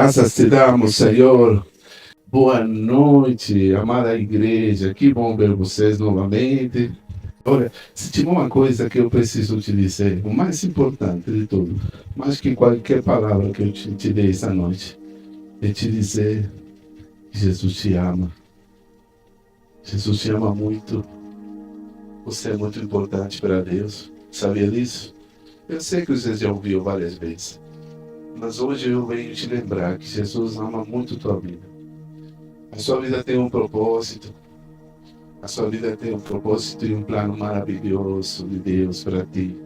Graças te damos, Senhor. Boa noite, amada igreja. Que bom ver vocês novamente. Olha, se tiver uma coisa que eu preciso te dizer, o mais importante de tudo, mais que qualquer palavra que eu te dei essa noite, é te dizer que Jesus te ama. Jesus te ama muito. Você é muito importante para Deus. Sabia disso? Eu sei que você já ouviu várias vezes. Mas hoje eu venho te lembrar que Jesus ama muito a tua vida. A sua vida tem um propósito. A sua vida tem um propósito e um plano maravilhoso de Deus para ti.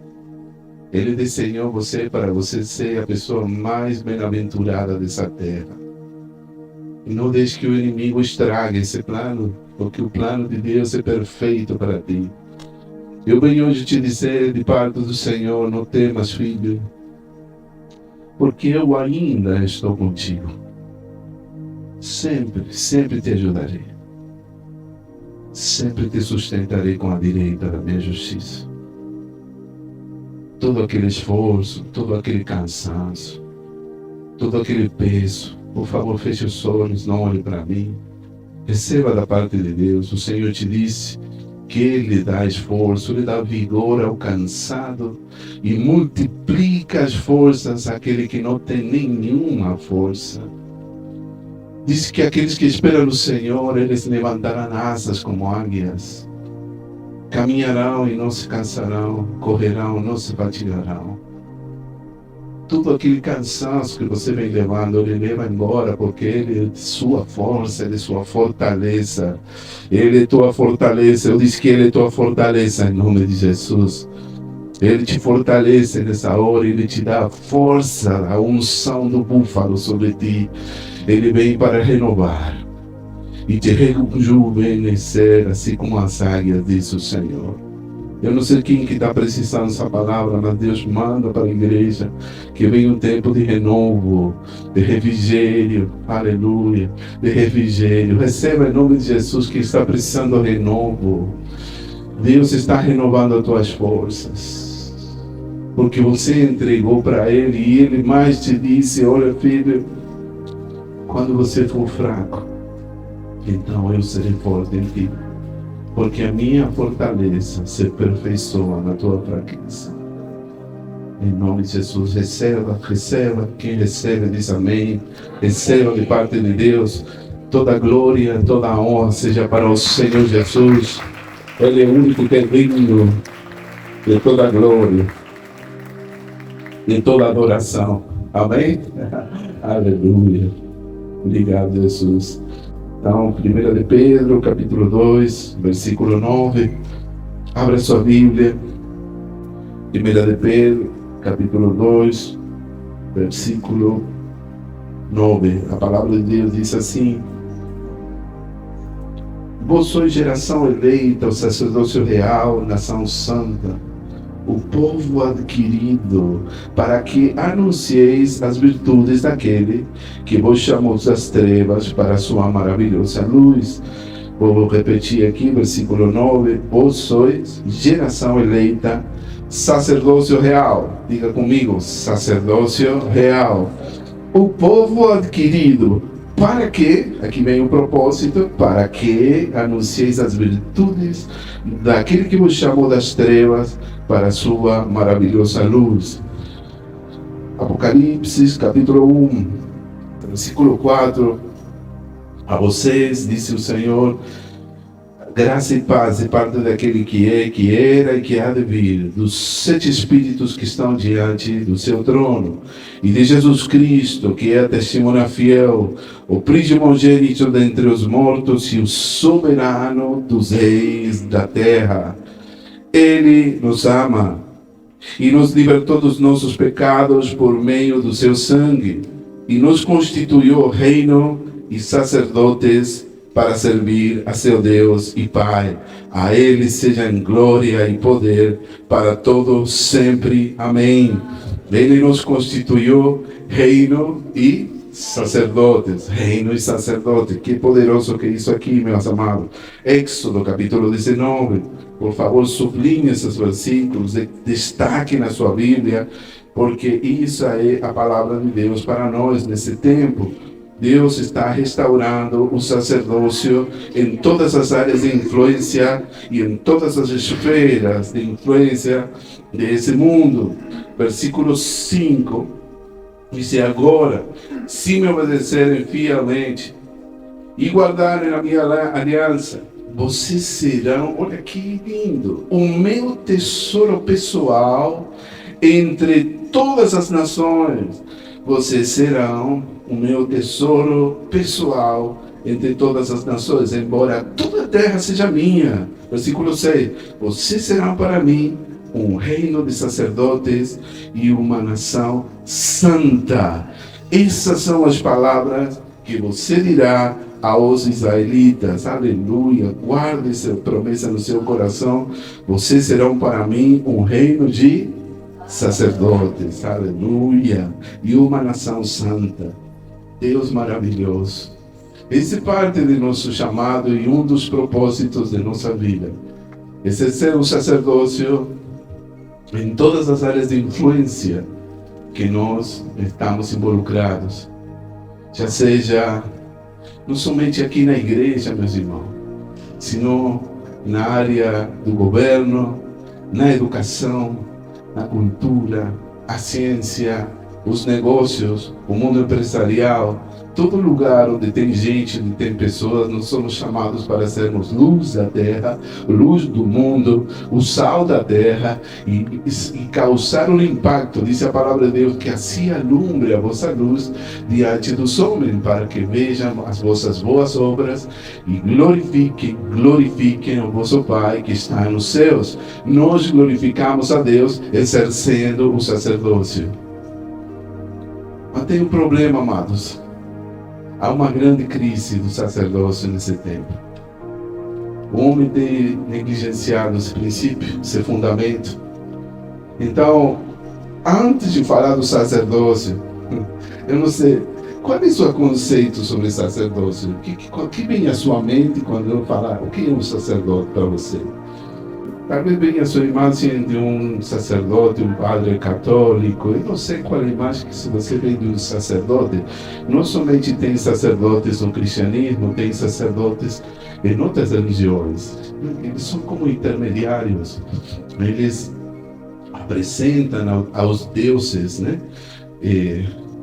Ele desenhou você para você ser a pessoa mais bem-aventurada dessa terra. E não deixe que o inimigo estrague esse plano, porque o plano de Deus é perfeito para ti. Eu venho hoje te dizer de parte do Senhor, não temas, filho, porque eu ainda estou contigo. Sempre, sempre te ajudarei. Sempre te sustentarei com a direita da minha justiça. Todo aquele esforço, todo aquele cansaço, todo aquele peso, por favor, feche os olhos, não olhe para mim. Receba da parte de Deus. O Senhor te disse que Ele dá esforço, Ele dá vigor ao cansado e multiplica as forças àquele que não tem nenhuma força. Diz que aqueles que esperam no Senhor, eles levantarão asas como águias. Caminharão e não se cansarão, correrão, não se fatigarão. Tudo aquele cansaço que você vem levando, Ele leva embora, porque Ele é de sua força, Ele é sua fortaleza. Ele é tua fortaleza. Eu disse que Ele é tua fortaleza em nome de Jesus. Ele te fortalece nessa hora, Ele te dá força, a unção do búfalo sobre ti. Ele vem para renovar e te rejuvenescer, assim como as águias, diz o Senhor. Eu não sei quem que está precisando dessa palavra, mas Deus manda para a igreja que venha um tempo de renovo, de refrigério, aleluia, de refrigério. Receba em nome de Jesus que está precisando de renovo. Deus está renovando as tuas forças, porque você entregou para Ele e Ele mais te disse: olha, filho, quando você for fraco, então eu serei forte em ti. Porque a minha fortaleza se aperfeiçoa na tua fraqueza. Em nome de Jesus, receba. Quem recebe diz amém. Receba de parte de Deus. Toda glória, toda honra seja para o Senhor Jesus. Ele é o único que é digno de toda glória, de toda adoração. Amém? Aleluia. Obrigado, Jesus. Então, 1 de Pedro, capítulo 2, versículo 9. Abra sua Bíblia. 1 de Pedro, capítulo 2, versículo 9. A palavra de Deus diz assim: vós sois geração eleita, o sacerdócio real, nação santa, o povo adquirido, para que anuncieis as virtudes daquele que vos chamou das trevas para a sua maravilhosa luz. Vou repetir aqui, versículo 9. Vós sois geração eleita, sacerdócio real. Diga comigo, sacerdócio real. O povo adquirido, para que, aqui vem o propósito, para que anuncieis as virtudes daquele que vos chamou das trevas para a sua maravilhosa luz. Apocalipse, capítulo 1, versículo 4. A vocês, disse o Senhor, graça e paz de parte daquele que é, que era e que há de vir, dos 7 Espíritos que estão diante do seu trono, e de Jesus Cristo, que é a testemunha fiel, o primogênito dentre os mortos e o soberano dos reis da terra. Ele nos ama e nos libertou dos nossos pecados por meio do seu sangue, e nos constituiu reino e sacerdotes para servir a seu Deus e Pai. A Ele seja glória e poder para todos sempre. Amém. Ele nos constituiu reino e sacerdotes. Reino e sacerdote. Que poderoso que é isso aqui, meus amados. Êxodo, capítulo 19. Por favor, sublinhe esses versículos. Destaque na sua Bíblia. porque isso é a palavra de Deus para nós nesse tempo. Deus está restaurando o sacerdócio em todas as áreas de influência e em todas as esferas de influência desse mundo. Versículo 5 diz: agora, se me obedecerem fielmente e guardarem a minha aliança, vocês serão, olha que lindo, o meu tesouro pessoal entre todas as nações. Vocês serão o meu tesouro pessoal entre todas as nações, embora toda a terra seja minha. Versículo 6: vocês serão para mim um reino de sacerdotes e uma nação santa. Essas são as palavras que você dirá aos israelitas. Aleluia. Guarde essa promessa no seu coração. Vocês serão para mim um reino de sacerdotes. Aleluia. E uma nação santa. Deus maravilhoso. Esse é parte de nosso chamado e um dos propósitos de nossa vida. Exercer o sacerdócio em todas as áreas de influência que nós estamos involucrados. Já seja não somente aqui na igreja, meus irmãos, sino na área do governo, na educação, na cultura, a ciência, os negócios, o mundo empresarial. Todo lugar onde tem gente, onde tem pessoas, nós somos chamados para sermos luz da terra, luz do mundo, o sal da terra e causar um impacto. Diz a palavra de Deus que assim alumbre a vossa luz diante dos homens, para que vejam as vossas boas obras e glorifiquem o vosso Pai que está nos céus. Nós glorificamos a Deus exercendo o sacerdócio. Mas tem um problema, amados. Há uma grande crise do sacerdócio nesse tempo. O homem tem negligenciado esse princípio, esse fundamento. Então, antes de falar do sacerdócio, eu não sei, qual é o seu conceito sobre sacerdócio? O que vem à sua mente quando eu falar o que é um sacerdote para você? Talvez venha a sua imagem de um sacerdote, um padre católico. Eu não sei qual é a imagem que se você vem de um sacerdote. Não somente tem sacerdotes no cristianismo, tem sacerdotes em outras religiões. Eles são como intermediários. Eles apresentam aos deuses, né,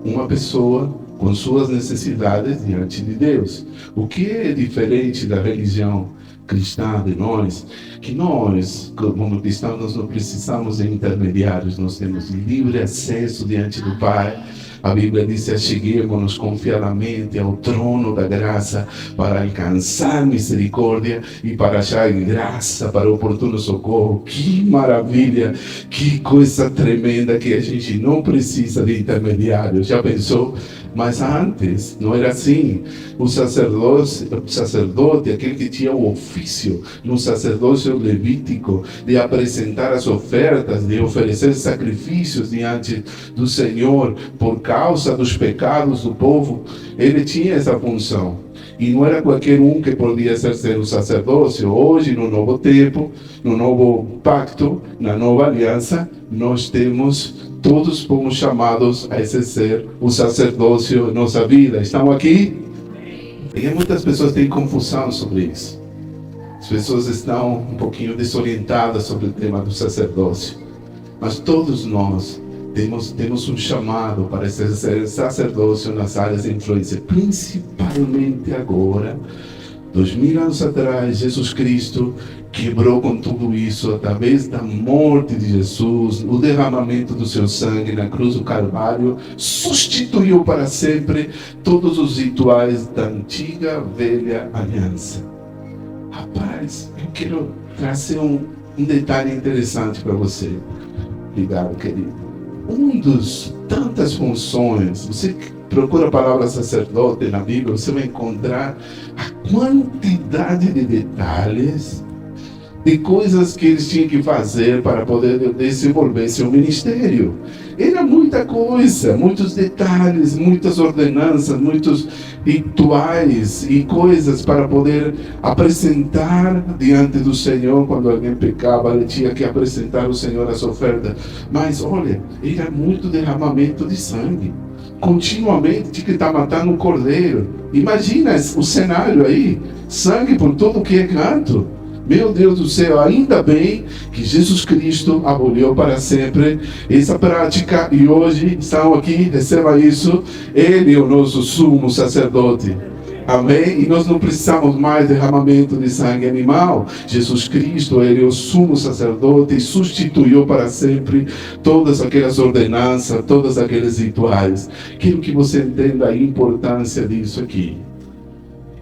uma pessoa com suas necessidades diante de Deus. O que é diferente da religião cristã de nós, que nós, como cristãos, nós não precisamos de intermediários, nós temos livre acesso diante do Pai. A Bíblia diz: acheguemo-nos confiadamente ao trono da graça para alcançar misericórdia e para achar graça para oportuno socorro. Que maravilha, que coisa tremenda, que a gente não precisa de intermediários. Já pensou? Mas antes não era assim. O sacerdote, aquele que tinha o ofício no sacerdócio levítico de apresentar as ofertas, de oferecer sacrifícios diante do Senhor por causa dos pecados do povo, ele tinha essa função. E não era qualquer um que podia exercer o sacerdócio. Hoje, no novo tempo, no novo pacto, na nova aliança, nós todos fomos chamados a exercer o sacerdócio em nossa vida. Estão aqui? E muitas pessoas têm confusão sobre isso. As pessoas estão um pouquinho desorientadas sobre o tema do sacerdócio. Mas todos nós temos um chamado para exercer sacerdócio nas áreas de influência, principalmente agora. 2000 anos atrás, Jesus Cristo quebrou com tudo isso através da morte de Jesus, o derramamento do seu sangue na cruz do Calvário, substituiu para sempre todos os rituais da antiga velha aliança. Rapaz, eu quero trazer um detalhe interessante para você. Obrigado, querido. Dos tantas funções, você procura a palavra sacerdote na Bíblia, você vai encontrar a quantidade de detalhes de coisas que eles tinham que fazer para poder desenvolver seu ministério. Era muita coisa, muitos detalhes, muitas ordenanças, muitos rituais e coisas para poder apresentar diante do Senhor. Quando alguém pecava, ele tinha que apresentar ao Senhor as ofertas. Mas olha, era muito derramamento de sangue. Continuamente tinha que estar matando um cordeiro. Imagina o cenário aí, sangue por todo que é canto. Meu Deus do céu, ainda bem que Jesus Cristo aboliu para sempre essa prática e hoje estão aqui, receba isso, Ele é o nosso sumo sacerdote. Amém? E nós não precisamos mais de derramamento de sangue animal. Jesus Cristo, Ele é o sumo sacerdote e substituiu para sempre todas aquelas ordenanças, todos aqueles rituais. Quero que você entenda a importância disso aqui.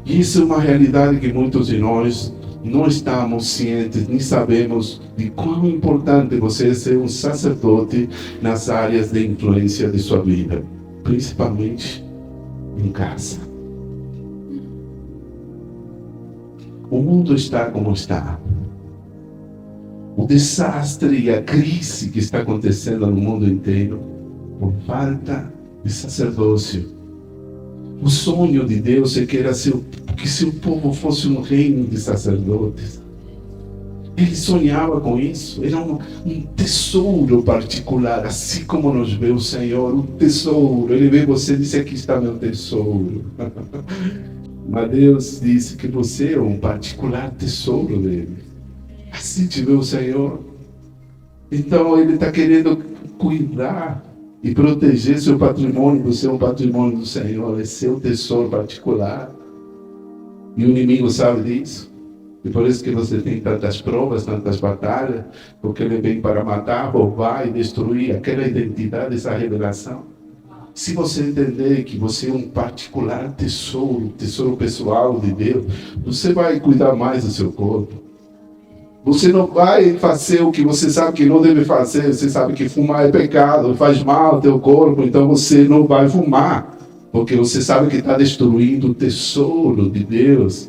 Isso é uma realidade que muitos de nós não estamos cientes, nem sabemos de quão importante você é ser um sacerdote nas áreas de influência de sua vida, principalmente em casa. O mundo está como está. O desastre e a crise que está acontecendo no mundo inteiro por falta de sacerdócio. O sonho de Deus é que seu povo fosse um reino de sacerdotes. Ele sonhava com isso. Era um tesouro particular, assim como nos vê o Senhor, um tesouro. Ele vê você e disse: aqui está meu tesouro. Mas Deus disse que você é um particular tesouro dele. Assim te vê o Senhor. Então Ele está querendo cuidar e proteger seu patrimônio. Você é um patrimônio do Senhor, é seu tesouro particular. E o inimigo sabe disso. E por isso que você tem tantas provas, tantas batalhas, porque ele vem para matar, roubar e destruir aquela identidade, essa revelação. Se você entender que você é um particular tesouro, tesouro pessoal de Deus, você vai cuidar mais do seu corpo. Você não vai fazer o que você sabe que não deve fazer. Você sabe que fumar é pecado, faz mal ao teu corpo, então você não vai fumar. Porque você sabe que está destruindo o tesouro de Deus.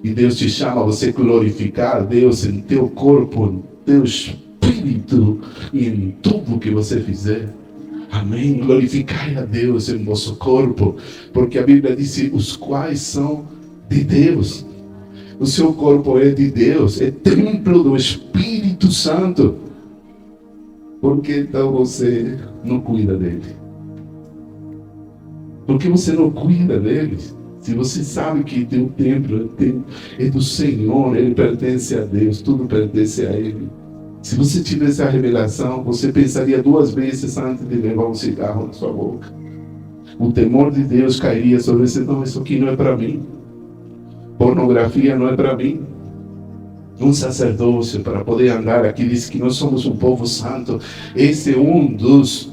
E Deus te chama a você glorificar Deus em teu corpo, no teu espírito e em tudo que você fizer. Amém? Glorificai a Deus em vosso corpo. Porque a Bíblia diz: os quais são de Deus. O seu corpo é de Deus, é templo do Espírito Santo. Por que então você não cuida dele? Por que você não cuida dele? Se você sabe que teu templo é do Senhor, ele pertence a Deus, tudo pertence a Ele. Se você tivesse a revelação, você pensaria duas vezes antes de levar um cigarro na sua boca. O temor de Deus cairia sobre você. Não, isso aqui não é para mim. Pornografia não é para mim. Um sacerdócio para poder andar aqui diz que nós somos um povo santo. Esse é um dos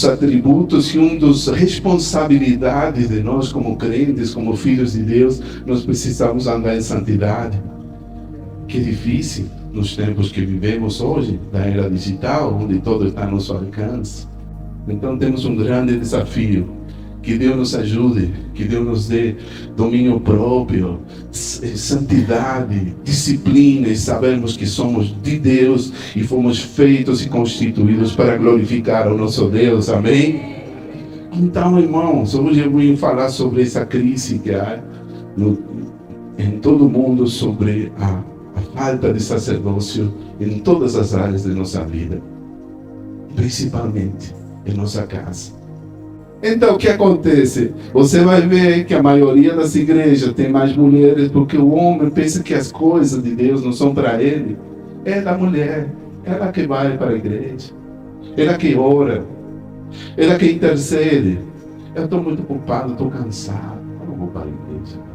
atributos e uma das responsabilidades de nós como crentes, como filhos de Deus. Nós precisamos andar em santidade. Que difícil nos tempos que vivemos hoje, da era digital, onde todo está ao nosso alcance. Então temos um grande desafio. Que Deus nos ajude, que Deus nos dê domínio próprio, santidade, disciplina, e sabemos que somos de Deus e fomos feitos e constituídos para glorificar o nosso Deus. Amém? Então, irmãos, hoje eu vim falar sobre essa crise que há em todo o mundo, sobre a falta de sacerdócio em todas as áreas de nossa vida, principalmente em nossa casa. Então, o que acontece? Você vai ver que a maioria das igrejas tem mais mulheres, porque o homem pensa que as coisas de Deus não são para ele. É da mulher, ela que vai para a igreja, ela que ora, ela que intercede. Eu estou muito ocupado, estou cansado, eu não vou para a igreja.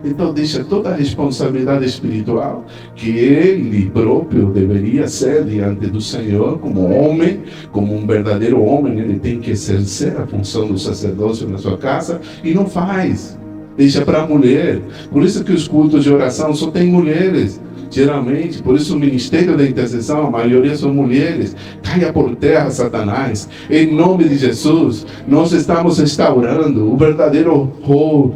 Então deixa toda a responsabilidade espiritual que ele próprio deveria ser diante do Senhor como homem, como um verdadeiro homem. Ele tem que exercer a função do sacerdócio na sua casa e não faz. Deixa para a mulher. Por isso que os cultos de oração só tem mulheres. Geralmente, por isso o ministério da intercessão, a maioria são mulheres. Caia por terra, Satanás. Em nome de Jesus, nós estamos restaurando o verdadeiro rol,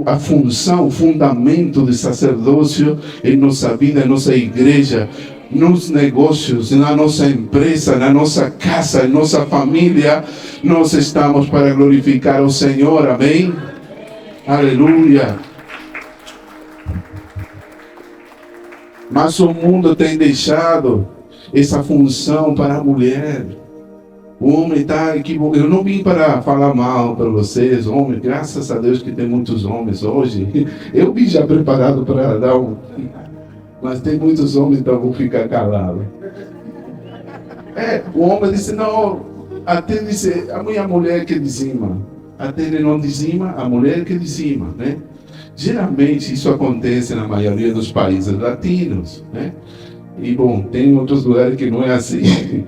a função, o fundamento do sacerdócio em nossa vida, em nossa igreja, nos negócios, na nossa empresa, na nossa casa, em nossa família. Nós estamos para glorificar o Senhor, amém? Aleluia. Mas o mundo tem deixado essa função para a mulher. O homem está equivocado. Eu não vim para falar mal para vocês, homem. Graças a Deus que tem muitos homens hoje. Eu vim já preparado para dar um... Mas tem muitos homens, então vou ficar calado. O homem disse, não, até disse, a minha mulher que dizima. Até ele não dizima, a mulher que dizima, né? Geralmente isso acontece na maioria dos países latinos, né? E bom, tem outros lugares que não é assim.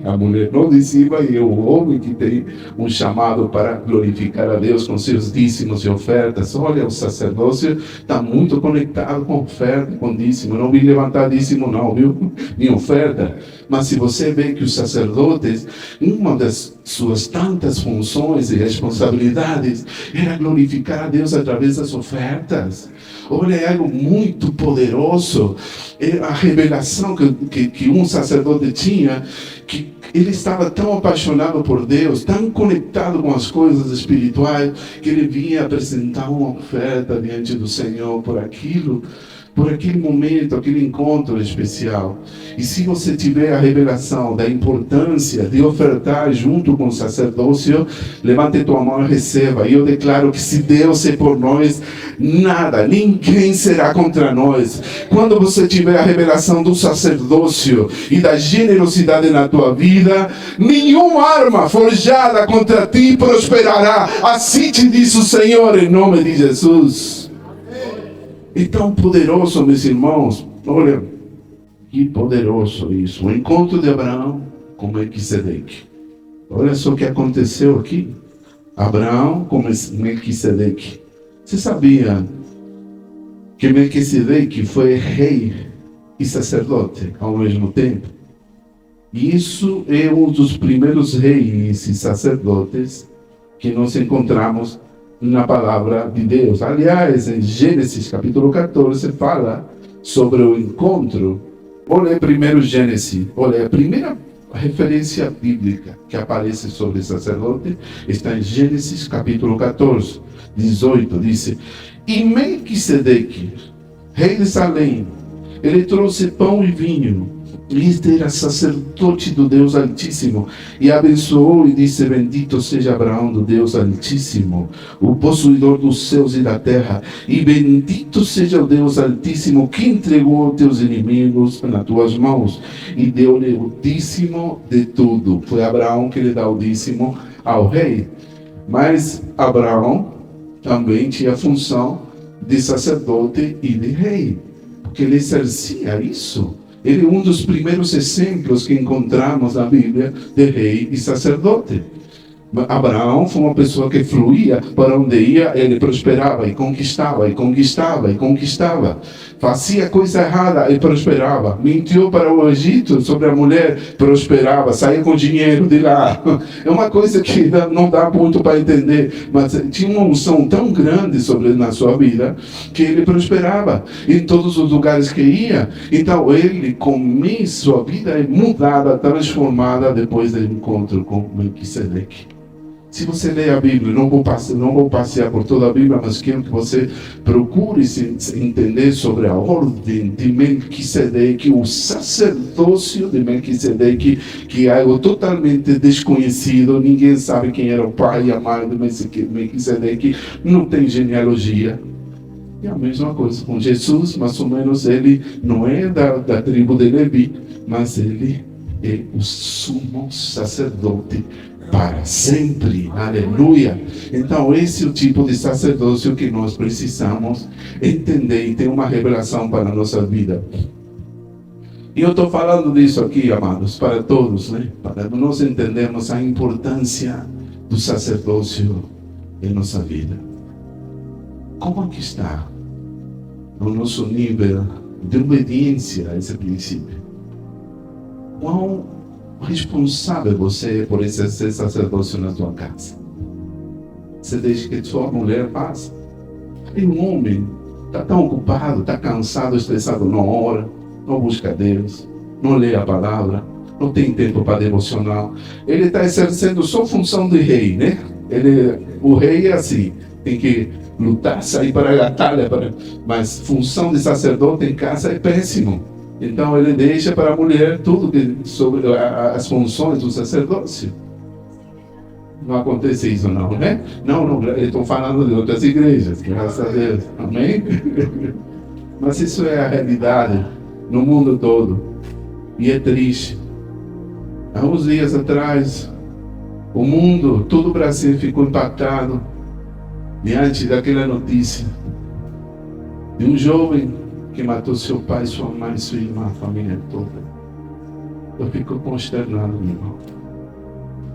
A mulher não dizima e o homem que tem um chamado para glorificar a Deus com seus dízimos e ofertas. Olha, o sacerdócio está muito conectado com oferta, com dízimo. Não vim levantar dízimo não, viu? Nem oferta. Mas se você vê que os sacerdotes, uma das suas tantas funções e responsabilidades era glorificar a Deus através das ofertas. Olha, é algo muito poderoso. É a revelação que um sacerdote tinha, que ele estava tão apaixonado por Deus, tão conectado com as coisas espirituais, que ele vinha apresentar uma oferta diante do Senhor por aquele momento, aquele encontro especial. E se você tiver a revelação da importância de ofertar junto com o sacerdócio, levante tua mão e receba. E eu declaro que se Deus é por nós, nada, ninguém será contra nós. Quando você tiver a revelação do sacerdócio e da generosidade na tua vida, nenhuma arma forjada contra ti prosperará. Assim te diz o Senhor, em nome de Jesus. É tão poderoso, meus irmãos. Olha, que poderoso isso. O encontro de Abraão com Melquisedeque. Olha só o que aconteceu aqui. Abraão com Melquisedeque. Você sabia que Melquisedeque foi rei e sacerdote ao mesmo tempo? E isso é um dos primeiros reis e sacerdotes que nós encontramos na palavra de Deus. Aliás, em Gênesis capítulo 14 fala sobre o encontro. Olha primeiro Gênesis. Olha, a primeira referência bíblica que aparece sobre sacerdote está em Gênesis capítulo 14, 18. Diz: e Melquisedeque, rei de Salém, ele trouxe pão e vinho. Este era sacerdote do Deus Altíssimo, e abençoou e disse: bendito seja Abraão do Deus Altíssimo, o possuidor dos céus e da terra, e bendito seja o Deus Altíssimo que entregou teus inimigos nas tuas mãos e deu-lhe o dízimo de tudo. Foi Abraão que lhe dá o dízimo ao rei. Mas Abraão também tinha a função de sacerdote e de rei, porque ele exercia isso. Ele é um dos primeiros exemplos que encontramos na Bíblia de rei e sacerdote. Abraão foi uma pessoa que fluía, para onde ia, ele prosperava e conquistava, e conquistava, e conquistava. Fazia coisa errada e prosperava. Mentiu para o Egito sobre a mulher, prosperava, saía com dinheiro de lá. É uma coisa que não dá muito para entender, mas tinha uma unção tão grande na sua vida, que ele prosperava em todos os lugares que ia. Então ele começa, sua vida é mudada, transformada depois do encontro com Melquisedeque. Se você ler a Bíblia, não vou passear por toda a Bíblia, mas quero que você procure entender sobre a ordem de Melquisedeque, o sacerdócio de Melquisedeque, que é algo totalmente desconhecido. Ninguém sabe quem era o pai e a mãe de Melquisedeque, não tem genealogia. É a mesma coisa com Jesus, mais ou menos. Ele não é da tribo de Levi, mas ele é o sumo sacerdote para sempre. Aleluia. Então esse é o tipo de sacerdócio que nós precisamos entender e ter uma revelação para a nossa vida. E eu estou falando disso aqui, amados, para todos, né? Para nós entendermos a importância do sacerdócio em nossa vida. Como é que está o nosso nível de obediência a esse princípio. Quão responsável você é por esse sacerdócio na tua casa? Você deixa que sua mulher passe? E um homem está tão ocupado, está cansado, estressado, não ora, não busca Deus, não lê a palavra, não tem tempo para devocional. Ele está exercendo só função de rei, né? O rei é assim, tem que lutar, sair para a batalha, mas função de sacerdote em casa é péssimo. Então ele deixa para a mulher tudo sobre as funções do sacerdócio. Não acontece isso não, né? Não, eu estou falando de outras igrejas, graças a Deus, amém? Mas isso é a realidade no mundo todo, e é triste. Há uns dias atrás, o mundo, todo o Brasil ficou impactado diante daquela notícia de um jovem que matou seu pai, sua mãe, sua irmã, a família toda. Eu fico consternado, meu irmão.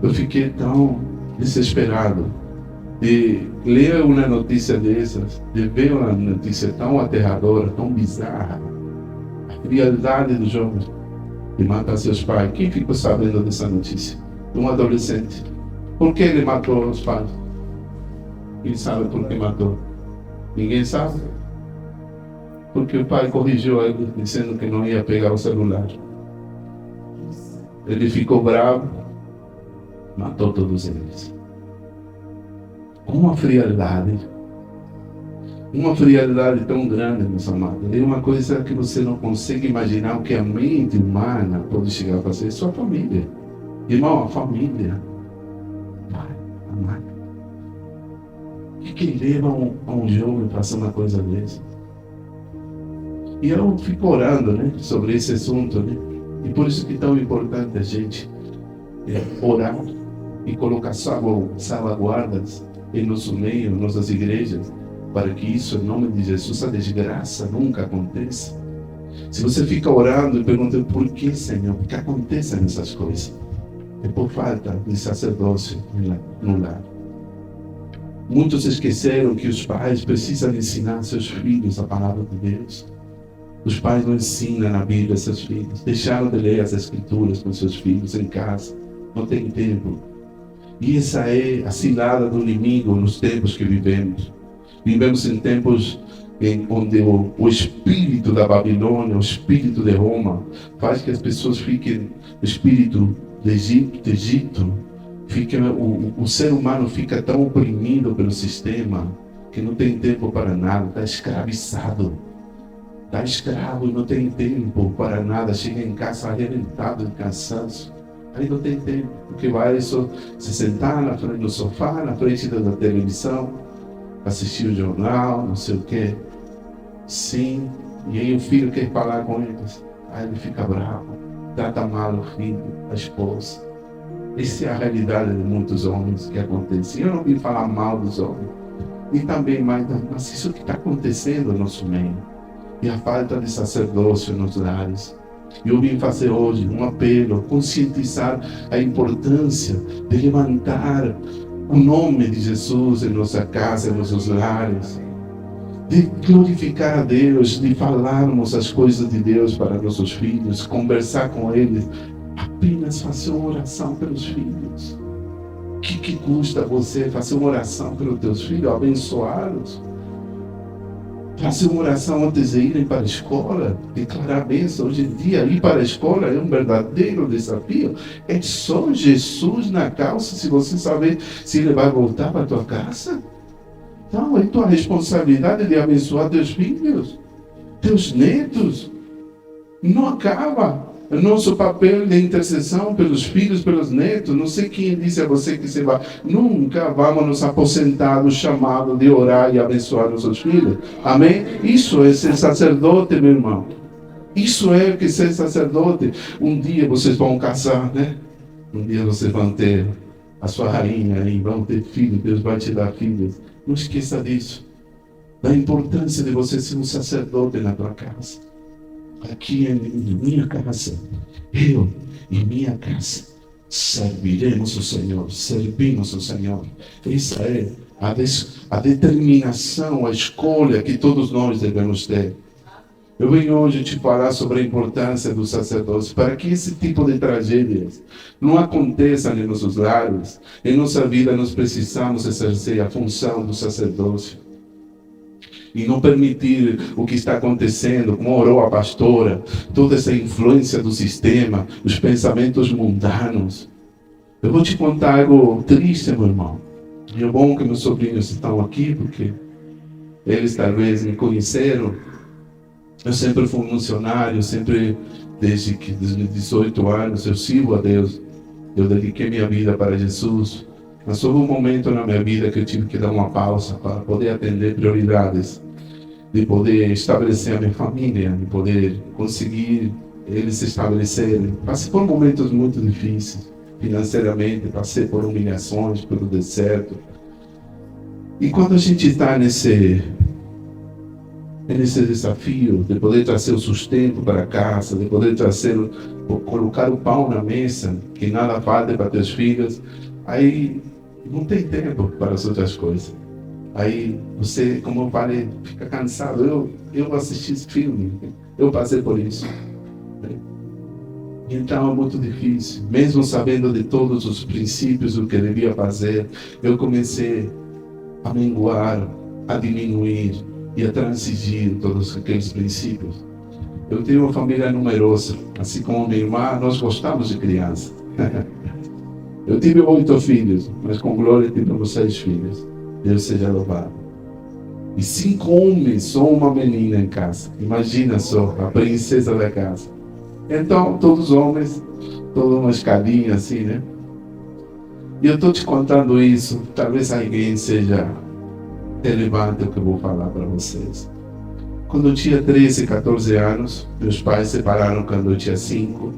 Eu fiquei tão desesperado de ler uma notícia dessas, de ver uma notícia tão aterradora, tão bizarra. A realidade do jovem que mata seus pais. Quem ficou sabendo dessa notícia? De um adolescente. Por que ele matou os pais? Quem sabe por que matou? Ninguém sabe. Porque o pai corrigiu ele, dizendo que não ia pegar o celular. Ele ficou bravo, matou todos eles. Uma frialdade tão grande, meus amados. É uma coisa que você não consegue imaginar o que a mente humana pode chegar a fazer. Sua família. Irmão, a família. Pai, a mãe. O que leva a um jovem a fazer uma coisa dessa? E eu fico orando, né, sobre esse assunto, né? E por isso que é tão importante a gente orar e colocar salvaguardas em nosso meio, em nossas igrejas, para que isso, em nome de Jesus, a desgraça nunca aconteça. Se você fica orando e perguntando por que, Senhor, por que acontecem essas coisas? É por falta de sacerdócio no lar. Muitos esqueceram que os pais precisam ensinar seus filhos a palavra de Deus. Os pais não ensinam a Bíblia a seus filhos. Deixaram de ler as Escrituras com seus filhos em casa. Não tem tempo. E essa é a cilada do inimigo nos tempos que vivemos. Vivemos em tempos onde o espírito da Babilônia, o espírito de Roma, faz que as pessoas fiquem, o espírito do Egito, o ser humano fica tão oprimido pelo sistema que não tem tempo para nada, está escravizado. Está escravo e não tem tempo para nada. Chega em casa arrebentado de cansaço. Aí não tem tempo, porque vai só se sentar no sofá, na frente da televisão, assistir o jornal, não sei o quê. Sim, e aí o filho quer falar com eles. Aí ele fica bravo, trata mal o filho, a esposa. Essa é a realidade de muitos homens que acontece. Eu não vim falar mal dos homens. E também mais, mas isso que está acontecendo no nosso meio. E a falta de sacerdócio nos lares. Eu vim fazer hoje um apelo, conscientizar a importância de levantar o nome de Jesus em nossa casa, em nossos lares. De glorificar a Deus, de falarmos as coisas de Deus para nossos filhos, conversar com eles. Apenas fazer uma oração pelos filhos. O que custa você fazer uma oração pelos teus filhos, abençoá-los? Fazer uma oração antes de irem para a escola, declarar a bênção. Hoje em dia, ir para a escola é um verdadeiro desafio. É só Jesus na causa, se você saber se ele vai voltar para a tua casa. Então, é tua responsabilidade de abençoar teus filhos, teus netos. Não acaba. O nosso papel de intercessão pelos filhos, pelos netos, não sei quem disse a você que você vai. Nunca vamos nos aposentar do chamado de orar e abençoar nossos filhos. Amém? Isso é ser sacerdote, meu irmão. Isso é que ser sacerdote. Um dia vocês vão casar, né? Um dia vocês vão ter a sua rainha aí, vão ter filhos, Deus vai te dar filhos. Não esqueça disso. Da importância de você ser um sacerdote na tua casa. Aqui em minha casa, eu e minha casa serviremos o Senhor, servimos o Senhor. Essa é a determinação, a escolha que todos nós devemos ter. Eu venho hoje te falar sobre a importância do sacerdócio, para que esse tipo de tragédias não aconteçam em nossos lares. Em nossa vida, nós precisamos exercer a função do sacerdócio e não permitir o que está acontecendo, como orou a pastora, toda essa influência do sistema, os pensamentos mundanos. Eu vou te contar algo triste, meu irmão. E é bom que meus sobrinhos estão aqui, porque eles talvez me conheceram. Eu sempre fui um funcionário, desde os 18 anos, eu sirvo a Deus. Eu dediquei minha vida para Jesus. Mas houve um momento na minha vida que eu tive que dar uma pausa para poder atender prioridades, de poder estabelecer a minha família, de poder conseguir eles se estabelecerem. Passei por momentos muito difíceis, financeiramente, passei por humilhações, pelo deserto. E quando a gente está nesse desafio de poder trazer o sustento para casa, de poder colocar o pão na mesa, que nada falte para teus filhos, aí não tem tempo para as outras coisas. Aí você, como eu falei, fica cansado. Eu assisti esse filme, eu passei por isso. Então é muito difícil, mesmo sabendo de todos os princípios do que eu devia fazer, eu comecei a minguar, a diminuir e a transigir todos aqueles princípios. Eu tenho uma família numerosa, assim como minha irmã, nós gostamos de criança. Eu tive 8 filhos, mas com glória tivemos 6 filhos. Deus seja louvado. E 5 homens, só uma menina em casa. Imagina só, a princesa da casa. Então, todos homens, toda uma escadinha assim, né? E eu estou te contando isso, talvez alguém seja relevante o que eu vou falar para vocês. Quando eu tinha 13, 14 anos, meus pais se separaram quando eu tinha 5.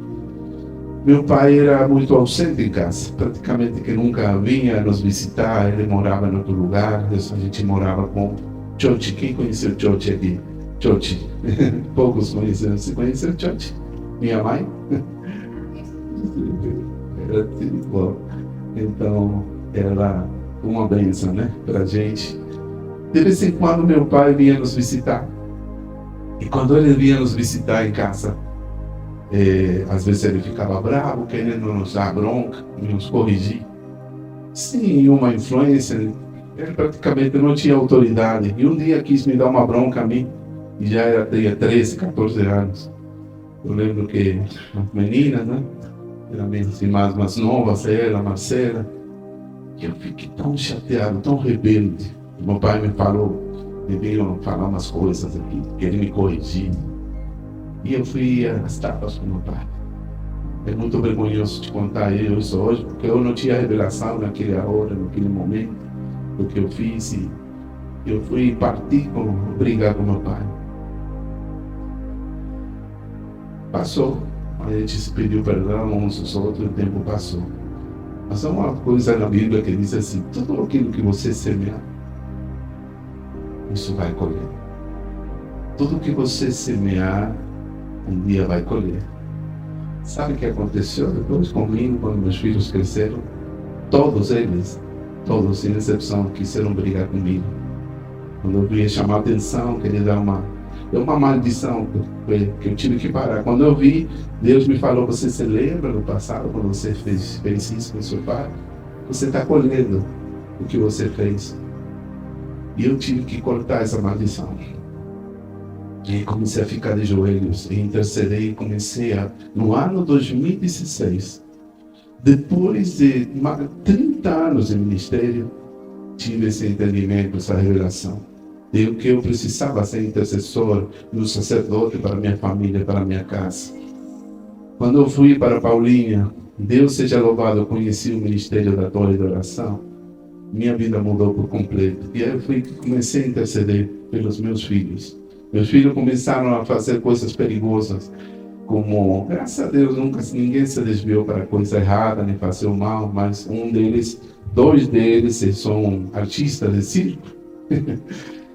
Meu pai era muito ausente em casa, praticamente que nunca vinha nos visitar, ele morava em outro lugar, a gente morava com Chochi. Quem conheceu Chochi aqui? Chochi. Poucos conheceram. Você conheceu Chochi? Minha mãe? Era tudo bom. Então, era uma bênção, né, pra gente. De vez em quando meu pai vinha nos visitar. E quando ele vinha nos visitar em casa, às vezes ele ficava bravo, querendo nos dar bronca, nos corrigir. Sim, uma influência, ele praticamente não tinha autoridade. E um dia quis me dar uma bronca a mim, e já tinha 13, 14 anos. Eu lembro que as meninas, né, eram minhas irmãs mais novas, ela, Marcela, e eu fiquei tão chateado, tão rebelde. Meu pai me falou, me veio falar umas coisas aqui, queria me corrigir. E eu fui às tapas com meu pai. É muito vergonhoso te contar isso hoje, porque eu não tinha revelação naquela hora, naquele momento, do que eu fiz. E eu fui partir, brigar com meu pai. Passou, a gente se pediu perdão uns aos outros, o tempo passou. Mas há uma coisa na Bíblia que diz assim: tudo aquilo que você semear, isso vai colher. Tudo que você semear, um dia vai colher. Sabe o que aconteceu depois comigo, quando meus filhos cresceram? Todos eles, todos sem exceção, quiseram brigar comigo. Quando eu vinha chamar a atenção, queria dar uma maldição que eu tive que parar. Quando eu vi, Deus me falou: você se lembra no passado, quando você fez isso com seu pai? Você está colhendo o que você fez. E eu tive que cortar essa maldição. E comecei a ficar de joelhos e interceder, e comecei no ano 2016, depois de 30 anos de ministério, tive esse entendimento, essa revelação, de que eu precisava ser intercessor e um sacerdote para minha família, para minha casa. Quando eu fui para Paulinha, Deus seja louvado, eu conheci o ministério da Torre de Oração, minha vida mudou por completo. E aí eu comecei a interceder pelos meus filhos. Meus filhos começaram a fazer coisas perigosas, como, graças a Deus, ninguém se desviou para coisa errada, nem fazer o mal, mas 2 deles são artistas de circo.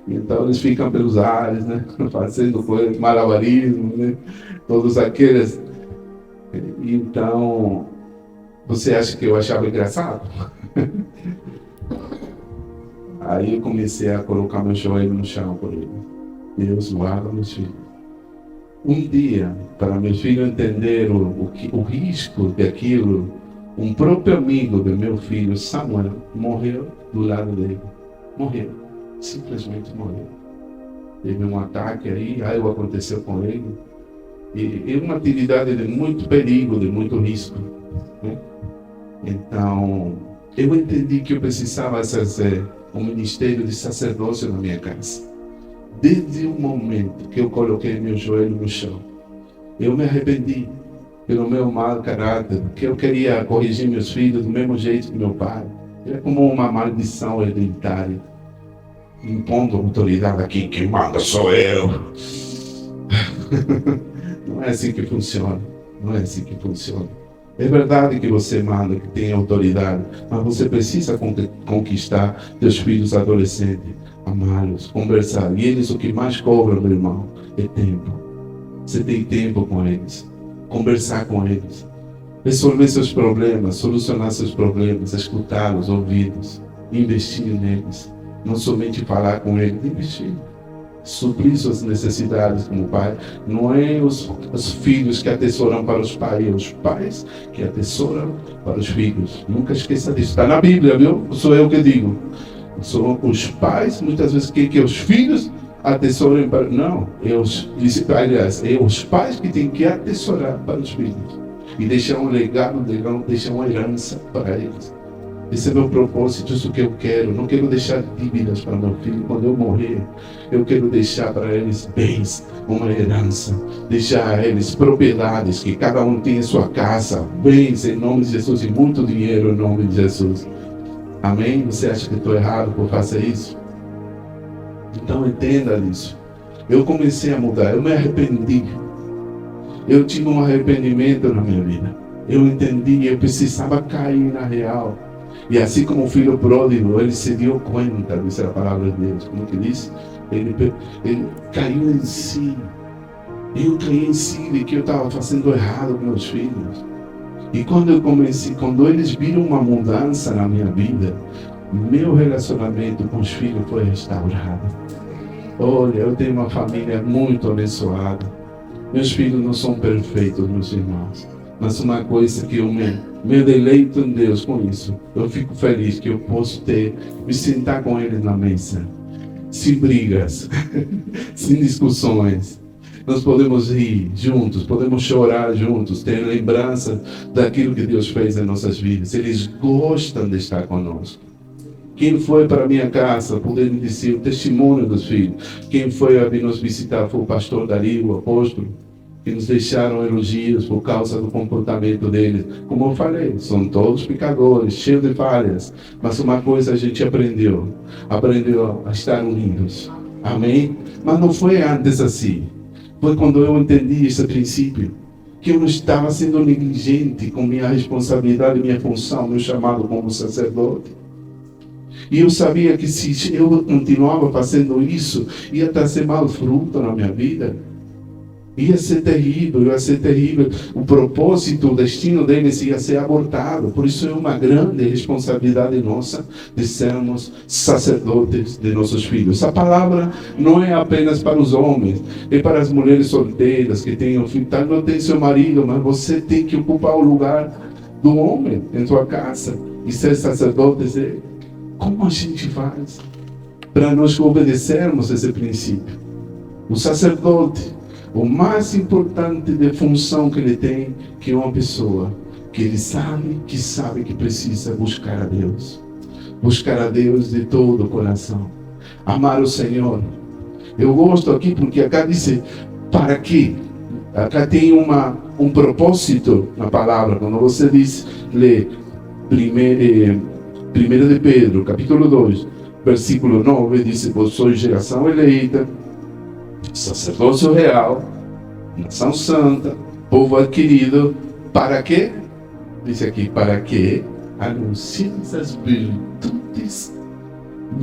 Então eles ficam pelos ares, né, fazendo coisas, malabarismo, né, todos aqueles. Então, você acha que eu achava engraçado? Aí eu comecei a colocar meu joelho no chão por ele. Deus guarda meus filhos. Um dia, para meu filho entender o risco daquilo, um próprio amigo do meu filho, Samuel, morreu do lado dele. Morreu. Simplesmente morreu. Teve um ataque aí, algo aconteceu com ele. E é uma atividade de muito perigo, de muito risco, né? Então, eu entendi que eu precisava exercer um ministério de sacerdócio na minha casa. Desde o momento que eu coloquei meu joelho no chão, eu me arrependi pelo meu mau caráter, porque eu queria corrigir meus filhos do mesmo jeito que meu pai. Era como uma maldição hereditária, impondo autoridade aqui, quem manda sou eu. Não é assim que funciona. Não é assim que funciona. É verdade que você manda, que tem autoridade, mas você precisa conquistar seus filhos adolescentes, amá-los, conversar. E eles o que mais cobram, meu irmão, é tempo. Você tem tempo com eles, conversar com eles, resolver seus problemas, solucionar seus problemas, escutá-los, ouvi-los, investir neles. Não somente falar com eles, investir. Suprir suas necessidades como pai. Não é os filhos que atesouram para os pais, é os pais que atesouram para os filhos. Nunca esqueça disso. Está na Bíblia, viu? Sou eu que digo. São os pais, muitas vezes, que os filhos atesourem para... Não, aliás, é os pais que têm que atesourar para os filhos. E deixar um legado, deixar uma herança para eles. Esse é meu propósito, isso que eu quero. Não quero deixar dívidas para meu filho. Quando eu morrer, eu quero deixar para eles bens, uma herança. Deixar a eles propriedades, que cada um tenha sua casa, bens em nome de Jesus e muito dinheiro em nome de Jesus. Amém? Você acha que estou errado por fazer isso? Então entenda isso. Eu comecei a mudar, eu me arrependi. Eu tive um arrependimento na minha vida. Eu entendi, eu precisava cair na real. E assim como o filho pródigo, ele se deu conta, diz a palavra de Deus, como que diz? Ele caiu em si. Eu caí em si de que eu estava fazendo errado com meus filhos. E quando eles viram uma mudança na minha vida, meu relacionamento com os filhos foi restaurado. Olha, eu tenho uma família muito abençoada. Meus filhos não são perfeitos, meus irmãos. Mas uma coisa que eu me deleito em Deus com isso. Eu fico feliz que eu posso me sentar com eles na mesa. Sem brigas, sem discussões. Nós podemos rir juntos, podemos chorar juntos, ter lembrança daquilo que Deus fez em nossas vidas. Eles gostam de estar conosco. Quem foi para a minha casa, poder me dizer o testemunho dos filhos. Quem foi a vir nos visitar foi o pastor Dario, o apóstolo, que nos deixaram elogios por causa do comportamento deles. Como eu falei, são todos pecadores, cheios de falhas. Mas uma coisa a gente aprendeu a estar unidos. Amém? Mas não foi antes assim. Foi quando eu entendi esse princípio, que eu não estava sendo negligente com minha responsabilidade, minha função, meu chamado como sacerdote. E eu sabia que se eu continuava fazendo isso, ia trazer mau fruto na minha vida. Ia ser terrível. O propósito, o destino deles ia ser abortado. Por isso é uma grande responsabilidade nossa de sermos sacerdotes de nossos filhos. Essa palavra não é apenas para os homens, é para as mulheres solteiras que têm um filho. Não tem seu marido, mas você tem que ocupar o lugar do homem em sua casa e ser sacerdote dele. Como a gente faz para nós obedecermos esse princípio? O sacerdote, o mais importante de função que ele tem, que é uma pessoa que ele sabe que precisa buscar a Deus. Buscar a Deus de todo o coração. Amar o Senhor. Eu gosto aqui porque acá diz, para quê? Acá tem um propósito na palavra. Quando você lê 1 de Pedro, capítulo 2, versículo 9, diz, vós sois geração eleita, sacerdócio real, nação santa, povo adquirido, para quê? Diz aqui, para que anuncieis as virtudes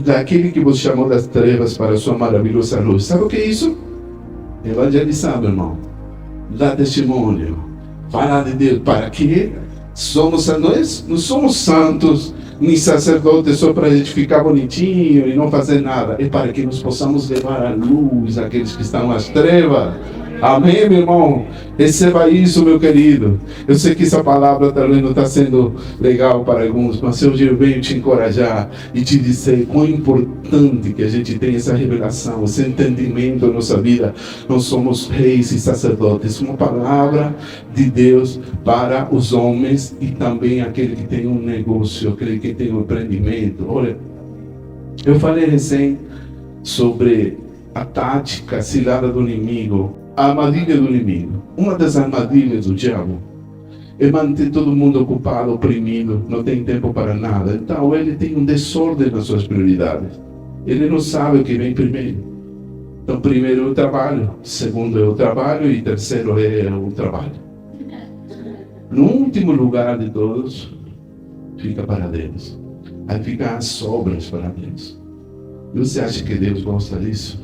daquele que vos chamou das trevas para a sua maravilhosa luz. Sabe o que é isso? Evangelizar, meu irmão. Dar testemunho. Falar de Deus. Para quê? Nós não somos santos, nem sacerdotes só para a gente ficar bonitinho e não fazer nada. É para que nós possamos levar a luz àqueles que estão nas trevas. Amém, meu irmão? Receba isso, meu querido. Eu sei que essa palavra talvez não está sendo legal para alguns, mas hoje eu venho te encorajar e te dizer quão importante que a gente tenha essa revelação, esse entendimento na nossa vida. Nós somos reis e sacerdotes. Uma palavra de Deus para os homens e também aquele que tem um negócio, aquele que tem um empreendimento. Olha, eu falei recém sobre a tática, a cilada do inimigo, a armadilha do inimigo. Uma das armadilhas do diabo é manter todo mundo ocupado, oprimido, não tem tempo para nada. Então ele tem um desordem nas suas prioridades. Ele não sabe o que vem primeiro. Então primeiro é o trabalho, segundo é o trabalho e terceiro é o trabalho. No último lugar de todos, fica para Deus. Aí fica as sobras para Deus. E você acha que Deus gosta disso?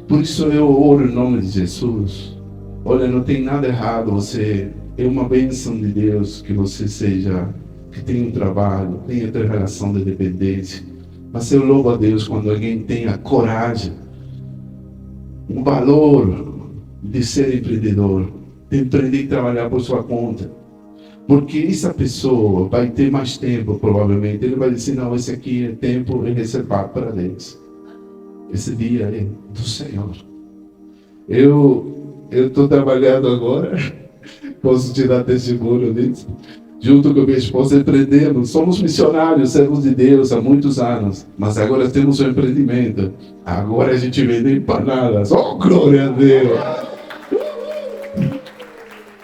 Por isso eu oro em nome de Jesus. Olha, não tem nada errado, você é uma bênção de Deus que você seja, que tenha um trabalho, tenha ter relação de dependência. Mas eu louvo a Deus quando alguém tem a coragem, o valor de ser empreendedor, de empreender e trabalhar por sua conta. Porque essa pessoa vai ter mais tempo, provavelmente. Ele vai dizer, não, esse aqui é tempo reservado para Deus. Esse dia é do Senhor. Eu estou trabalhando agora, posso te dar testemunho disso. Junto com minha esposa empreendemos, somos missionários, servos de Deus há muitos anos, mas agora temos um empreendimento. Agora a gente vende empanadas. Oh, glória a Deus!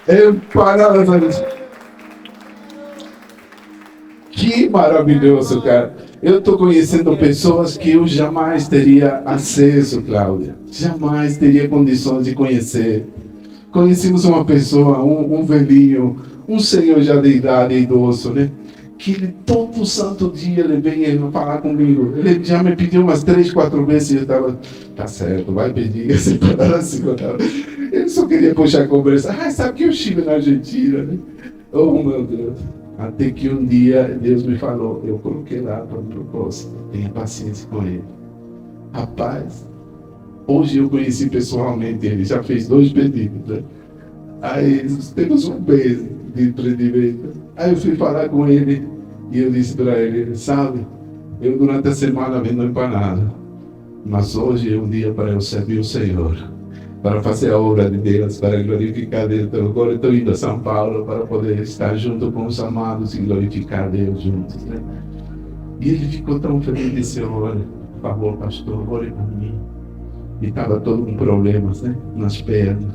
Empanadas, gente. Que maravilhoso, cara. Eu estou conhecendo pessoas que eu jamais teria acesso, Cláudia. Jamais teria condições de conhecer. Conhecemos uma pessoa, um velhinho, um senhor já de idade, idoso, né? Que ele, todo santo dia ele vem falar comigo. Ele já me pediu umas 3, 4 vezes e eu estava, tá certo, vai pedir essa parada assim. Ele só queria puxar a conversa. Ah, sabe que eu estive na Argentina, né? Oh, meu Deus. Até que um dia Deus me falou, eu coloquei lá para o propósito, tenha paciência com ele. Rapaz, hoje eu conheci pessoalmente ele, já fez 2 pedidos, né? Aí temos um mês de empreendimento. Aí eu fui falar com ele e eu disse para ele, sabe, eu durante a semana vendo empanada, mas hoje é um dia para eu servir o Senhor, para fazer a obra de Deus, para glorificar Deus. Então, agora eu estou indo a São Paulo para poder estar junto com os amados e glorificar Deus juntos, né? E ele ficou tão feliz e disse, olha, por favor, pastor, ore por mim. E estava todo com problemas, né, nas pernas.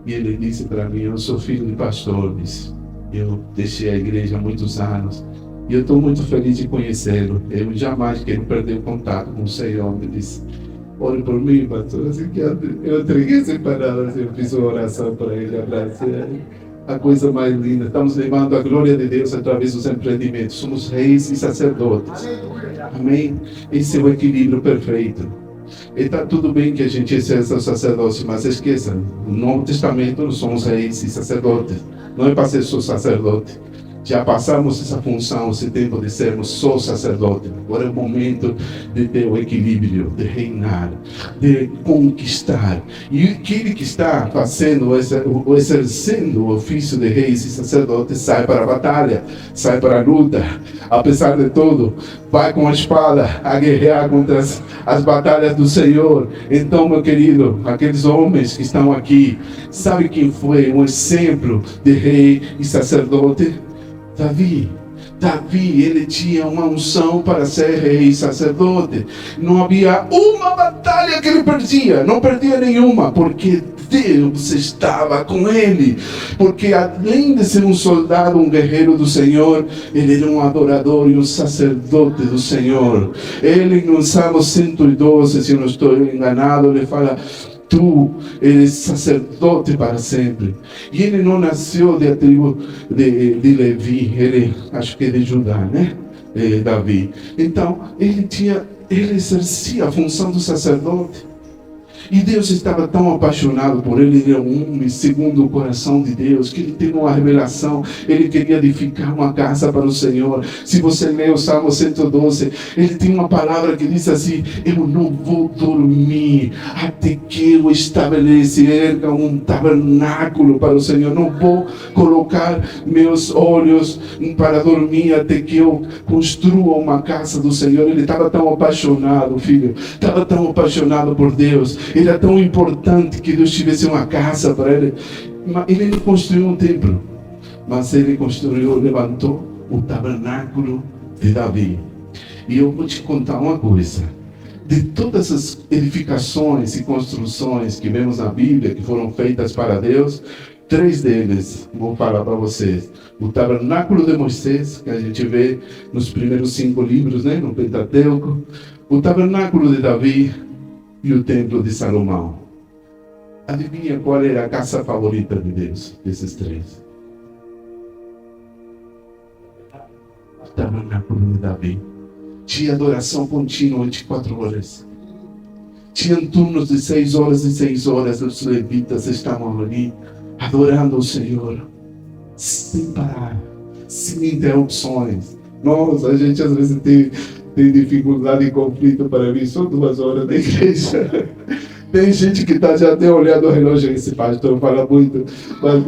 E ele disse para mim, eu sou filho de pastor, disse. Eu deixei a igreja há muitos anos. E eu estou muito feliz de conhecê-lo. Eu jamais quero perder o contato com o Senhor. Ele disse, ore por mim, pastor. Assim que eu entreguei essa parada, assim, eu fiz uma oração para ele, abracei. A coisa mais linda. Estamos levando a glória de Deus através dos empreendimentos. Somos reis e sacerdotes. Amém? Esse é o equilíbrio perfeito. E está tudo bem que a gente exerça o sacerdócio, mas esqueça, no Novo Testamento nós somos reis e sacerdotes. Não é para ser só sacerdote. Já passamos essa função, esse tempo de sermos só sacerdote. Agora é o momento de ter o equilíbrio, de reinar, de conquistar. E aquele que está fazendo, ou exercendo o ofício de reis e sacerdotes, sai para a batalha, sai para a luta. Apesar de tudo, vai com a espada a guerrear contra as batalhas do Senhor. Então, meu querido, aqueles homens que estão aqui, sabe quem foi um exemplo de rei e sacerdote? Davi, ele tinha uma unção para ser rei e sacerdote. Não havia uma batalha que ele perdia, não perdia nenhuma, porque Deus estava com ele. Porque além de ser um soldado, um guerreiro do Senhor, ele era um adorador e um sacerdote do Senhor. Ele no Salmo 112, se eu não estou enganado, ele fala, tu eres sacerdote para sempre. E ele não nasceu da tribo de Levi, ele acho que é de Judá, né? Davi. Então, ele exercia a função do sacerdote. E Deus estava tão apaixonado por ele. Ele é um homem segundo o coração de Deus, que ele teve uma revelação. Ele queria edificar uma casa para o Senhor. Se você lê o Salmo 112, ele tem uma palavra que diz assim: eu não vou dormir até que eu estabelecer um tabernáculo para o Senhor. Não vou colocar meus olhos para dormir até que eu construa uma casa do Senhor. Ele estava tão apaixonado, filho. Estava tão apaixonado por Deus. Era tão importante que Deus tivesse uma casa para ele. Ele não construiu um templo, mas ele construiu, levantou o tabernáculo de Davi. E eu vou te contar uma coisa: de todas as edificações e construções que vemos na Bíblia, que foram feitas para Deus, 3 deles vou falar para vocês. O tabernáculo de Moisés, que a gente vê nos primeiros 5 livros, né, no Pentateuco. O tabernáculo de Davi e o templo de Salomão. Adivinha qual era a casa favorita de Deus, desses 3? O tabernáculo de Davi. Tinha adoração contínua 24 horas. Tinham turnos de 6 horas e 6 horas. Os levitas estavam ali adorando o Senhor sem parar, sem interrupções. Nossa, a gente às vezes tem dificuldade e conflito para vir só 2 horas na igreja. Tem gente que está já até olhando o relógio. Esse pastor fala muito, mas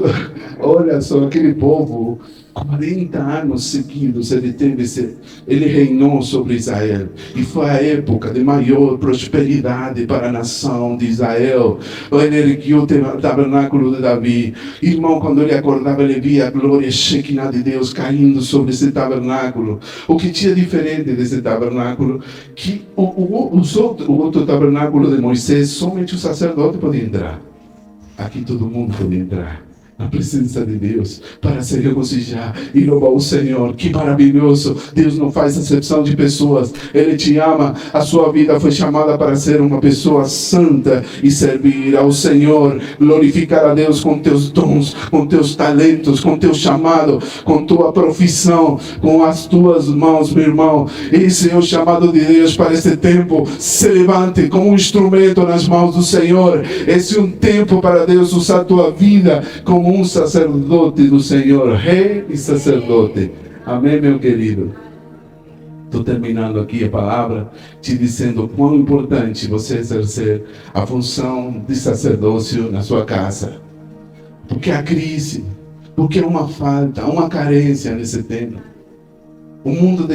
olha só, aquele povo, 40 anos seguidos ele reinou sobre Israel, e foi a época de maior prosperidade para a nação de Israel. Ele ergueu o tabernáculo de Davi. Irmão, quando ele acordava, ele via a glória Shekinah de Deus caindo sobre esse tabernáculo. O que tinha diferente desse tabernáculo, que o outro tabernáculo de Moisés, somente o sacerdote podia entrar. Aqui todo mundo podia entrar na presença de Deus, para se regozijar e louvar o Senhor. Que maravilhoso! Deus não faz exceção de pessoas. Ele te ama. A sua vida foi chamada para ser uma pessoa santa e servir ao Senhor, glorificar a Deus com teus dons, com teus talentos, com teu chamado, com tua profissão, com as tuas mãos, meu irmão. Esse é o chamado de Deus para esse tempo. Se levante como um instrumento nas mãos do Senhor. Esse é um tempo para Deus usar a tua vida como um sacerdote do Senhor, rei e sacerdote. Amém, meu querido? Estou terminando aqui a palavra, te dizendo quão importante você exercer a função de sacerdócio na sua casa. Porque há crise, porque há uma falta, há uma carência nesse tempo. O mundo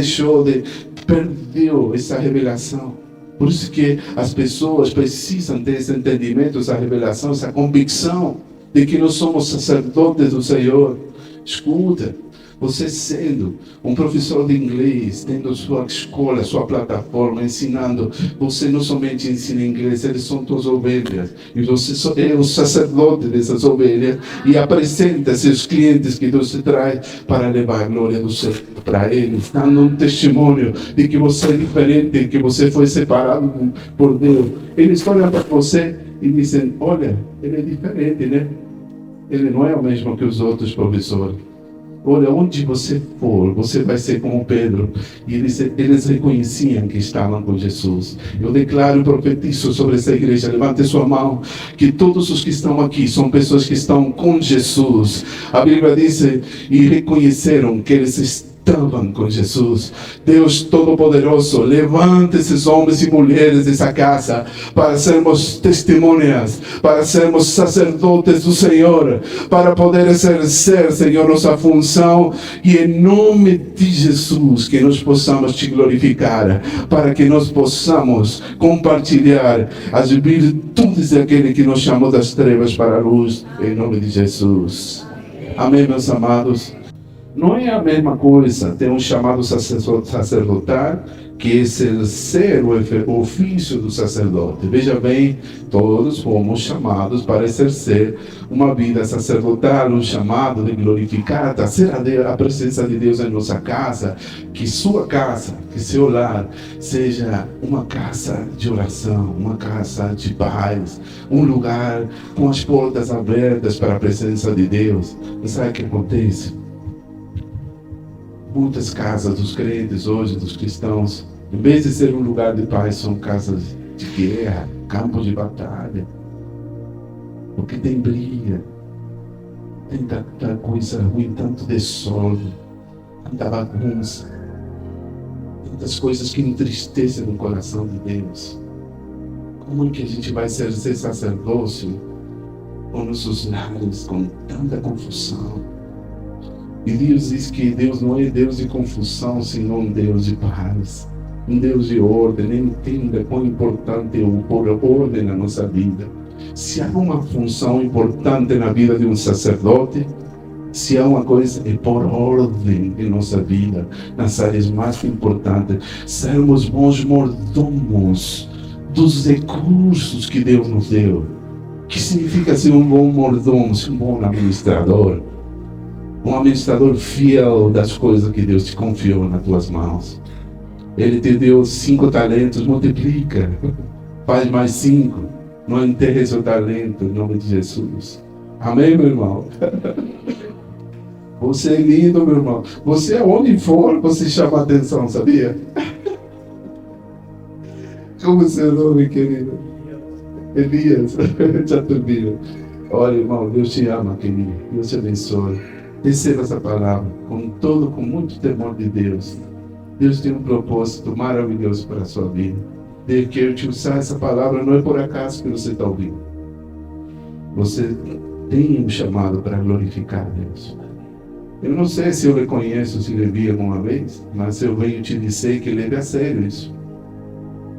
perdeu essa revelação. Por isso que as pessoas precisam ter esse entendimento, essa revelação, essa convicção de que nós somos sacerdotes do Senhor. Escuta, você sendo um professor de inglês, tendo sua escola, sua plataforma, ensinando, você não somente ensina inglês, eles são tuas ovelhas. E você é o sacerdote dessas ovelhas e apresenta seus clientes que Deus te traz para levar a glória do Senhor para eles, dando um testemunho de que você é diferente, que você foi separado por Deus. Eles olham para você e dizem: olha, ele é diferente, né? Ele não é o mesmo que os outros professores. Olha, onde você for, você vai ser como Pedro. E eles reconheciam que estavam com Jesus. Eu declaro e profetizo sobre essa igreja. Levante sua mão. Que todos os que estão aqui são pessoas que estão com Jesus. A Bíblia diz: e reconheceram que eles estavam com Jesus. Deus Todo-Poderoso, levante esses homens e mulheres dessa casa para sermos testemunhas, para sermos sacerdotes do Senhor, para poder exercer, Senhor, nossa função, e em nome de Jesus que nós possamos te glorificar, para que nós possamos compartilhar as virtudes daquele que nos chamou das trevas para a luz, em nome de Jesus. Amém, meus amados? Não é a mesma coisa ter um chamado sacerdotal que exercer o ofício do sacerdote. Veja bem, todos fomos chamados para exercer uma vida sacerdotal, um chamado de glorificar, trazer a presença de Deus em nossa casa, que sua casa, que seu lar seja uma casa de oração, uma casa de paz, um lugar com as portas abertas para a presença de Deus. Mas sabe o que acontece? Muitas casas dos crentes hoje, dos cristãos, em vez de ser um lugar de paz, são casas de guerra, campos de batalha. Porque tem briga, tem tanta coisa ruim, tanto desordem, tanta bagunça, tantas coisas que entristecem no coração de Deus. Como é que a gente vai ser sacerdócio com nossos lares, com tanta confusão? E Deus diz que Deus não é Deus de confusão, senão um Deus de paz, um Deus de ordem. Entenda quão importante é pôr ordem na nossa vida. Se há uma função importante na vida de um sacerdote, se há uma coisa, é pôr ordem em nossa vida, nas áreas mais importantes, sermos bons mordomos dos recursos que Deus nos deu. O que significa ser um bom mordomo, ser um bom administrador? Um administrador fiel das coisas que Deus te confiou nas tuas mãos. Ele te deu 5 talentos, multiplica, faz mais 5, não enterre seu talento, em nome de Jesus. Amém, meu irmão? Você é lindo, meu irmão. Você, aonde for, você chama a atenção, sabia? Como é seu nome, querido? Elias. Já te viram. Olha, irmão, Deus te ama, querido. Deus te abençoe. Receba essa palavra com muito temor de Deus. Deus tem um propósito maravilhoso para a sua vida. Deus quer te usar essa palavra, não é por acaso que você está ouvindo. Você tem um chamado para glorificar Deus. Eu não sei se eu lhe conheço, se lhe vi alguma vez, mas eu venho te dizer que leve a sério isso.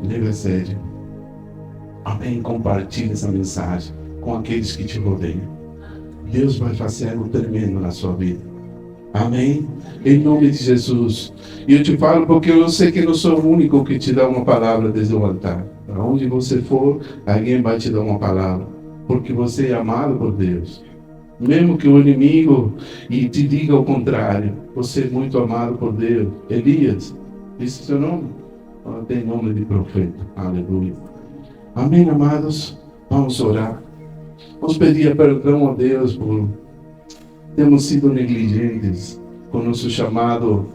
Leve a sério. Amém? Compartilhe essa mensagem com aqueles que te rodeiam. Deus vai fazer algo tremendo na sua vida. Amém? Em nome de Jesus. E eu te falo porque eu sei que não sou o único que te dá uma palavra desde o altar. Para onde você for, alguém vai te dar uma palavra. Porque você é amado por Deus. Mesmo que o inimigo te diga o contrário, você é muito amado por Deus. Elias, esse é o seu nome? Tem nome de profeta. Aleluia. Amém, amados? Vamos orar. Vamos pedir perdão a Deus por termos sido negligentes com o nosso chamado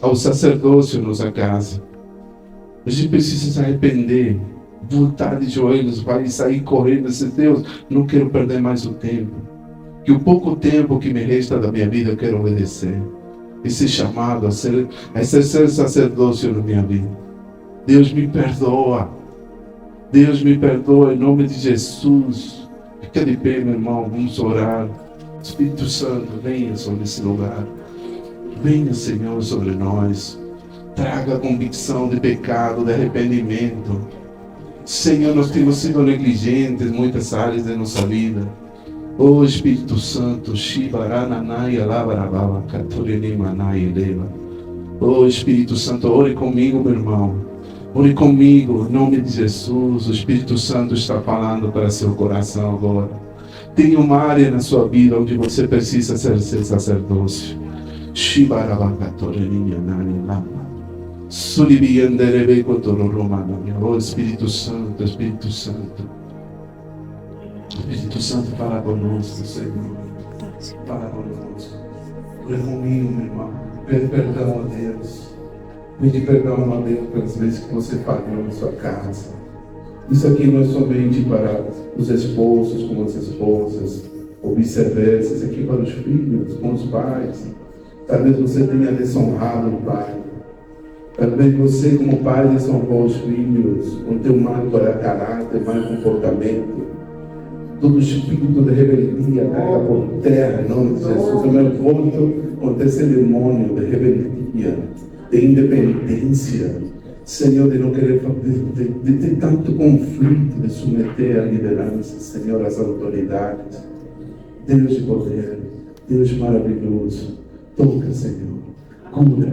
ao sacerdócio em nossa casa. A gente precisa se arrepender, voltar de joelhos, vai sair correndo e dizer: Deus, não quero perder mais o tempo. Que o pouco tempo que me resta da minha vida eu quero obedecer. Esse chamado a ser sacerdócio na minha vida. Deus me perdoa. Deus me perdoa em nome de Jesus. Fica de pé, meu irmão, vamos orar. Espírito Santo, venha sobre esse lugar. Venha, Senhor, sobre nós. Traga convicção de pecado, de arrependimento. Senhor, nós temos sido negligentes em muitas áreas da nossa vida. Oh Espírito Santo, oh Espírito Santo, ore comigo, meu irmão. Ore comigo, em nome de Jesus. O Espírito Santo está falando para seu coração agora. Tem uma área na sua vida onde você precisa ser sacerdócio. Oh Espírito Santo, Espírito Santo. Espírito Santo, fala conosco, Senhor. Fala conosco. Ore comigo, meu irmão. Pede perdão a Deus. Pede perdão a Deus pelas vezes que você falhou na sua casa. Isso aqui não é somente para os esposos com as esposas, ou vice-versa. Isso aqui é para os filhos, com os pais. Talvez você tenha desonrado o pai. Talvez você, como pai, desonrou os filhos, com teu mau caráter, mau comportamento. Todo espírito de rebeldia caia por terra, em nome de Jesus. Eu me volto contra esse demônio de rebeldia, de independência, Senhor, de não querer, de ter tanto conflito, de submeter a liderança, Senhor, às autoridades. Deus de poder, Deus maravilhoso, toca, Senhor, cura,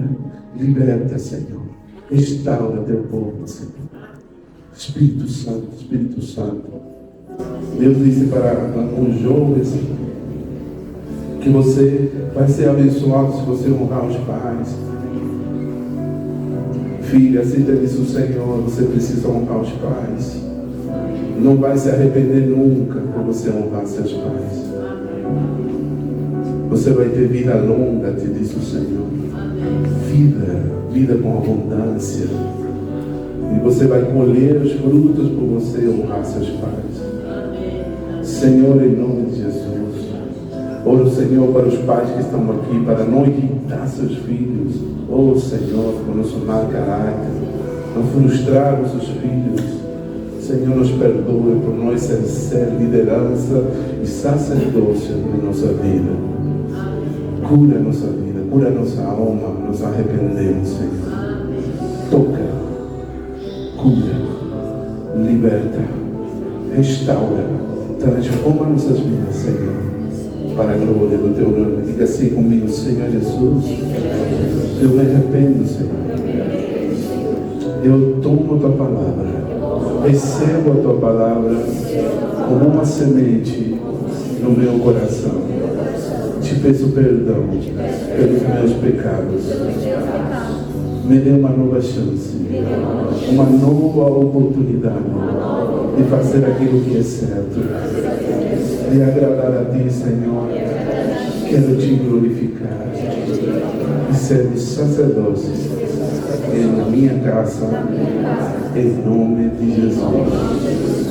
liberta, Senhor, restaura teu povo, Senhor. Espírito Santo, Espírito Santo. Deus disse para os jovens que você vai ser abençoado se você honrar os pais. Filha, assim te disse o Senhor, você precisa honrar os pais. Não vai se arrepender nunca por você honrar seus pais. Você vai ter vida longa, te disse o Senhor. Vida com abundância. E você vai colher os frutos por você honrar seus pais. Senhor, em nome de Jesus, oro, Senhor, para os pais que estão aqui, para não irritar seus filhos. Oh, Senhor, por nosso mau caráter, não frustrar os seus filhos. Senhor, nos perdoe por nós exercer liderança e sacerdócio na nossa vida. Cura a nossa vida, cura a nossa alma, nos arrependemos, Senhor. Toca, cura, liberta, restaura, transforma nossas vidas, Senhor, para a glória do Teu nome. Diga assim comigo: Senhor Jesus, eu me arrependo, Senhor. Eu tomo a Tua palavra, recebo a Tua palavra como uma semente no meu coração. Te peço perdão pelos meus pecados. Me dê uma nova chance, uma nova oportunidade de fazer aquilo que é certo, de agradar a Ti, Senhor. Quero Te glorificar e ser sacerdócio na minha casa, em nome de Jesus.